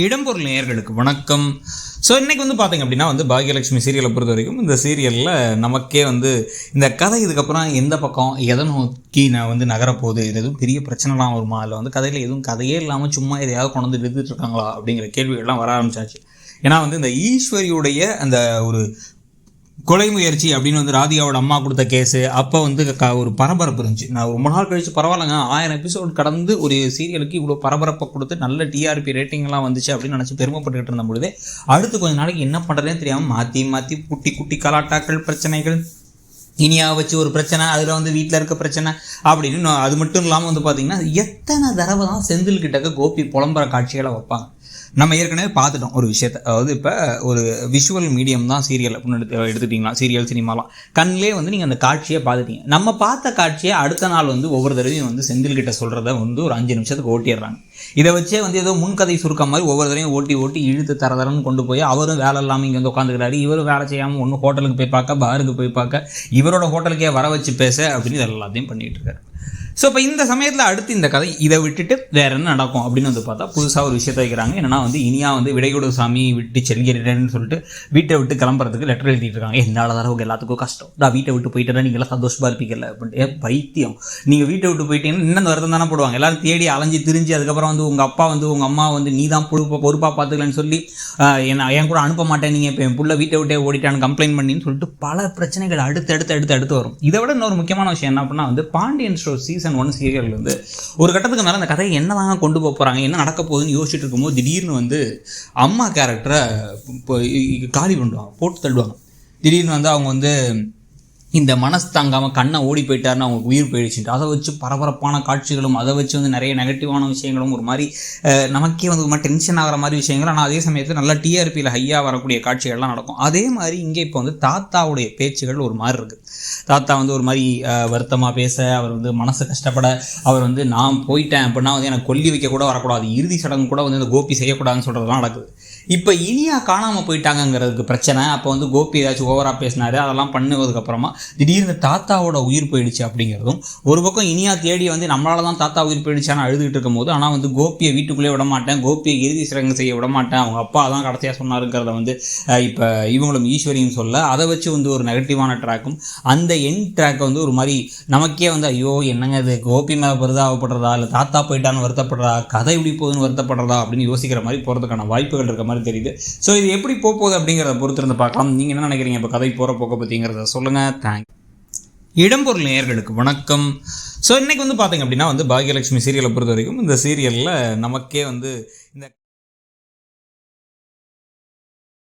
இடம்பொருள் நேயர்களுக்கு வணக்கம். ஸோ இன்றைக்கி பார்த்தீங்க அப்படின்னா பாக்யலட்சுமி சீரியலை பொறுத்த வரைக்கும் இந்த சீரியலில் நமக்கே இந்த கதை இதுக்கப்புறம் எந்த பக்கம் எதை நோக்கி நான் நகரப்போகுது, இது எதுவும் பெரிய பிரச்சனைலாம் வருமா, இல்லை கதையில் எதுவும் கதையே இல்லாமல் சும்மா எதையாவது கொண்டு வந்து எடுத்துகிட்டு இருக்காங்களா அப்படிங்கிற கேள்விகள்லாம் வர ஆரம்பிச்சாச்சு. ஏன்னா இந்த ஈஸ்வரியுடைய அந்த ஒரு கொலை முயற்சி அப்படின்னு ராதிகாவோட அம்மா கொடுத்த கேஸு அப்போ ஒரு பரபரப்பு இருந்துச்சு. நான் ரொம்ப நாள் கழிச்சு பரவாயில்லைங்க 1000 எபிசோட் கடந்து ஒரு சீரியலுக்கு இவ்வளோ பரபரப்பை கொடுத்து நல்ல டிஆர்பி ரேட்டிங்லாம் வந்துச்சு அப்படின்னு நினச்சி பெருமைப்பட்டுக்கிட்டு இருந்த பொழுதே அடுத்து கொஞ்சம் நாளைக்கு என்ன பண்ணுறதுனே தெரியாமல் மாற்றி குட்டி குட்டி கலாட்டாக்கள் பிரச்சனைகள், இனியா வச்சு ஒரு பிரச்சனை, அதில் வீட்டில் இருக்க பிரச்சனை அப்படின்னு. அது மட்டும் இல்லாமல் பார்த்தீங்கன்னா எத்தனை தடவை தான் செந்தில்கிட்டக்க கோபி புலம்புற காட்சிகளை வைப்பாங்க. நம்ம ஏற்கனவே பார்த்துட்டோம் ஒரு விஷயத்தை. அதாவது இப்போ ஒரு விஷுவல் மீடியம் தான் சீரியல் அப்படின்னு எடுத்துக்கிட்டிங்களா, சீரியல் சினிமாலாம் கண்ணிலே நீங்கள் அந்த காட்சியை பார்த்துட்டீங்க. நம்ம பார்த்த காட்சியை அடுத்த நாள் ஒவ்வொரு தடவையும் செந்தில்கிட்ட சொல்கிறத ஒரு 5 நிமிஷத்துக்கு ஓட்டிடுறாங்க. இதை வச்சே ஏதோ முன்கதை சுருக்க மாதிரி ஒவ்வொரு தடவையும் ஓட்டி இழுத்து தரதரன்னு கொண்டு போய் அவரும் வேலை இல்லாமல் இங்கே உட்காந்துக்கிறாரு, இவரும் வேலை செய்யாமல் ஒன்று ஹோட்டலுக்கு போய் பார்க்க, பாருக்கு போய் பார்க்க, இவரோட ஹோட்டலுக்கே வர வச்சு பேச அப்படின்னு எல்லாத்தையும் பண்ணிகிட்டு இருக்காரு. ஸோ இப்போ இந்த சமயத்தில் அடுத்து இந்த கதை இதை விட்டுட்டு வேறு என்ன நடக்கும் அப்படின்னு பார்த்தா புதுசாக ஒரு விஷயத்தை வைக்கிறாங்க. என்னன்னா இனியா விடைகொடு சாமி விட்டு செல்கிறேன்னு சொல்லிட்டு வீட்டை விட்டு கிளம்புறதுக்கு லெட்டர் எழுதிட்டு இருக்காங்க. என்னால் தடவை எல்லாத்துக்கும் கஷ்டம், நான் வீட்டை விட்டு போயிட்டேன்னா நீங்களாம் சந்தோஷமாக இருப்பீங்கல்ல அப்படின்ட்டு. பைத்தியம், நீங்கள் வீட்டை விட்டு போயிட்டீங்கன்னா இன்னும் வருத்தம் தானே போடுவாங்க. எல்லாரும் தேடி அலைஞ்சி திரிஞ்சு அதுக்கப்புறம் உங்கள் அப்பா உங்கள் அம்மா நீ தான் பொறுப்பாக பார்த்துக்கலன்னு சொல்லி என் கூட அனுப்ப மாட்டேன், நீங்கள் இப்போ என் புள்ள வீட்டை விட்டே ஓடிட்டான்னு கம்ப்ளைண்ட் பண்ணின்னு சொல்லிட்டு பல பிரச்சனைகள் அடுத்து வரும். இதை விட இன்னொரு முக்கியமான விஷயம் என்ன அப்படின்னா பாண்டியன் ஸ்டோர் சீசன் 1 சீரியல் ஒரு கட்டத்துக்கு மேலே அந்த கதையை என்னதான் கொண்டு போகிறாங்க, என்ன நடக்க போகுதுன்னு யோசிச்சுட்டு இருக்கும்போது திடீர்னு அம்மா கேரக்டரை காலி பண்ணுவாங்க, போட்டு தள்ளுவாங்க. திடீர்னு அவங்க இந்த மனசு தாங்காமல் கண்ணை ஓடி போயிட்டாருன்னு அவங்க உயிர் போயிடுச்சுட்டு அதை வச்சு பரபரப்பான காட்சிகளும், அதை வச்சு நிறைய நெகட்டிவான விஷயங்களும், ஒரு மாதிரி நமக்கே ஒரு மாதிரி டென்ஷன் ஆகிற மாதிரி விஷயங்கள். ஆனால் அதே சமயத்தில் நல்லா டிஆர்பியில் ஹையாக வரக்கூடிய காட்சிகள்லாம் நடக்கும். அதே மாதிரி இங்கே இப்போ தாத்தாவுடைய பேச்சுகள் ஒரு மாதிரி இருக்குது. தாத்தா ஒரு மாதிரி வருத்தமாக பேச, அவர் மனசு கஷ்டப்பட, அவர் நான் போயிட்டேன் அப்படின்னா எனக்கு கொல்லி வைக்க கூட வரக்கூடாது, இறுதி சடங்கு கூட இந்த கோபி செய்யக்கூடாதுன்னு சொல்கிறதுலாம் நடக்குது. இப்போ இனியா காணாமல் போயிட்டாங்கிறதுக்கு பிரச்சனை. அப்போ கோபி ஏதாச்சும் ஓவராக பேசினாரு, அதெல்லாம் பண்ணுவதுக்கப்புறமா திடீர்னு தாத்தாவோட உயிர் போயிடுச்சு அப்படிங்கிறதும் ஒரு பக்கம். இனியா தேடி நம்மளால தான் தாத்தா உயிர் போயிடுச்சான்னு அழுதுகிட்டு இருக்கும் போது ஆனால் கோபியை வீட்டுக்குள்ளே விட மாட்டேன், கோபியை இறுதி சடங்கு செய்ய விட மாட்டேன், அவங்க அப்பா தான் கடைசியாக சொன்னாருங்கிறத இப்போ இவங்களும் ஈஸ்வரியும் சொல்ல, அதை வச்சு ஒரு நெகட்டிவான ட்ராக்கும், அந்த என் ட்ராக்கை ஒரு மாதிரி நமக்கே ஐயோ என்னங்க இது கோபி மேலே பரிதாபப்படுறதா இல்லை தாத்தா போயிட்டான்னு வருத்தப்படுறதா, கதை இப்படி போகுதுன்னு வருத்தப்படுறதா அப்படின்னு யோசிக்கிற மாதிரி போகிறதுக்கான வாய்ப்புகள் இருக்க மாதிரி தெரியுது. ஸோ இது எப்படி போகுது அப்படிங்கிறத பொறுத்திருந்து பார்க்கலாம். நீங்கள் என்ன நினைக்கிறீங்க இப்போ கதை போகிற போக்க பற்றிங்கிறத சொல்லுங்கள். தேங்க்ஸ். இடம்பொருள் நேயர்களுக்கு வணக்கம். ஸோ இன்றைக்கி பார்த்தீங்க அப்படின்னா பாக்யலட்சுமி சீரியலை பொறுத்த வரைக்கும் இந்த சீரியலில் நமக்கே இந்த